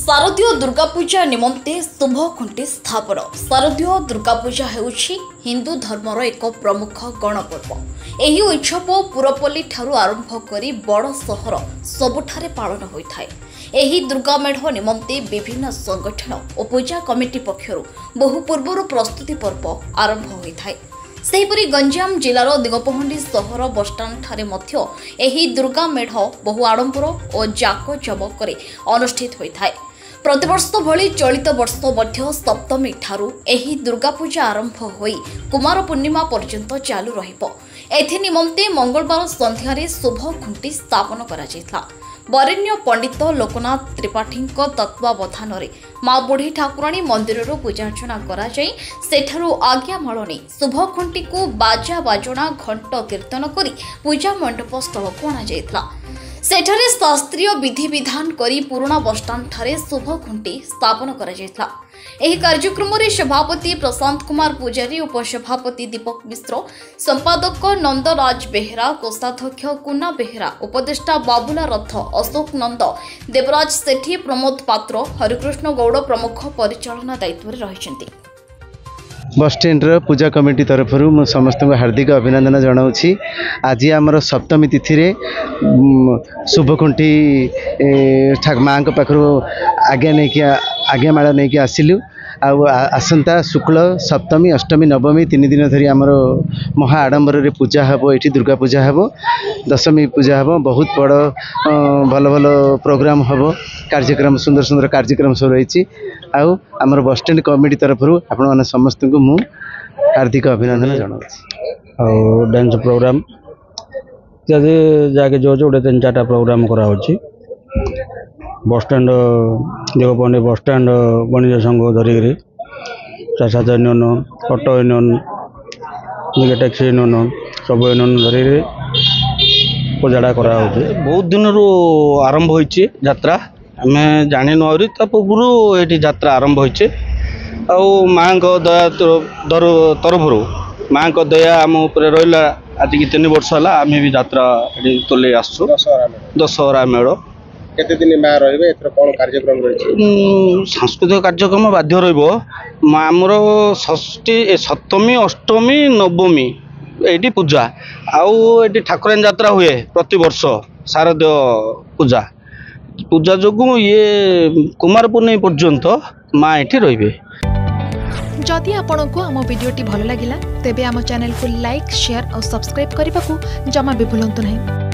शारदीय दुर्गा पूजा निमंते शुभ खुंटी स्थापन। शारदीय दुर्गा पूजा हेउछि हिंदू धर्मर एक प्रमुख गणपर्व। एही उत्सव पुरपल्ली ठारू आरंभ करी बड़ सहर सबुठारे पालन होइथाय। एही दुर्गा मेढ़ निमंते विभिन्न संगठन और पूजा कमिटी पक्षरु बहु पूर्वरु प्रस्तुति पर्व आरंभ होइथाय। सेहीपरि गंजाम जिलार दिगपहंडी सहर बसस्टाण्ड ठारे मध्य एही दुर्गा मेढ़ बहु आडंबर और जाकजमकरे अनुष्ठित होइथाय। प्रतिवर्ष भली चलित वर्ष मध्य सप्तमी ठारू एही दुर्गा पूजा आरंभ होई कुमार पूर्णिमा पर्यंत चालू रहिबो। एथि निमंते मंगलवार संध्यारे शुभ खुंटी स्थापन करा जायथला। वरेण्य पंडित लोकनाथ त्रिपाठी तत्वावधान माँ बुढ़ी ठाकुराणी मंदिर पूजार्चना करा जाई सेठारु आज्ञा मालनी शुभ खुंटी को बाजा बाजणा घंट कीर्तन करी पूजा मंडप स्थल को अणा जायथला। सेठारे शास्त्रीय विधि विधान करी पुराना बसस्टाण्ड ठारे शुभ खुंटी स्थापन करा जायथला। एही कार्यक्रम रे सभापति प्रशांत कुमार पुजारी, उपसभापति दीपक मिश्र, संपादक नंदराज बेहेरा, कोषाध्यक्ष कुना बेहेरा, उपदेष्टा बाबुला रथ, अशोक नंद, देवराज सेठी, प्रमोद पात्र, हरिकृष्ण गौड़ प्रमुख परिचालना दायित्व रे रहिसेंती। बसस्टैंड पूजा कमिटी तरफ समस्त को हार्दिक अभिनंदन जनाऊँगी। आज आमर सप्तमी तिथि रे शुभखुंटी माँ पाखु आज्ञामाला नहीं आसिलु। आसंता शुक्ल सप्तमी अष्टमी नवमी 3 दिन धरी आमर महा आडंबर रे पूजा हेबो। एठी दुर्गा पूजा हेबो, दशमी पूजा हेबो, बहुत बड़ भल भल प्रोग्राम हेबो, कार्यक्रम सुंदर सुंदर कार्यक्रम सब रही। आमर बसस्टैंड कमिटी तरफ आपण समस्त को मु हार्दिक अभिनंदन जनाऊँ। डांस प्रोग्राम जाके जो 3-4 प्रोग्राम करा होची। बसस्टैंड देवपंडी बसस्टैंड वाणिज्य संघ धरिकी चाषाद union, auto union, taxi union सब यूनियन धरिकी पूजाटा करा होची। बहुत दिन आरंभ होइची यात्रा आम जानी नहरी पूर्व ये यात्रा आरंभ होइचे। माँ दया तरफ माँ दया आम उपर रहा। आज की 3 वर्ष है आम भी यात्रा तुले आसु। दशहरा मेढ़ केते दिन माँ रहिबे एथर कोन कार्यक्रम रही? सांस्कृतिक कार्यक्रम बाध्य रहिबो। आमर षष्ठी, सप्तमी, अष्टमी, नवमी एटी पूजा आउ ठाकुराणी यात्रा हुए प्रति वर्ष शारदीय पूजा। पूजा जोगु ये कुमार पूर्णिमा पर्यंत माँ एठी रहिबे। जदि आपंक आम भिडी भल लगा तेब आम चैनल को लाइक, शेयर और सब्सक्राइब करने को जमा भी भूलु नहीं।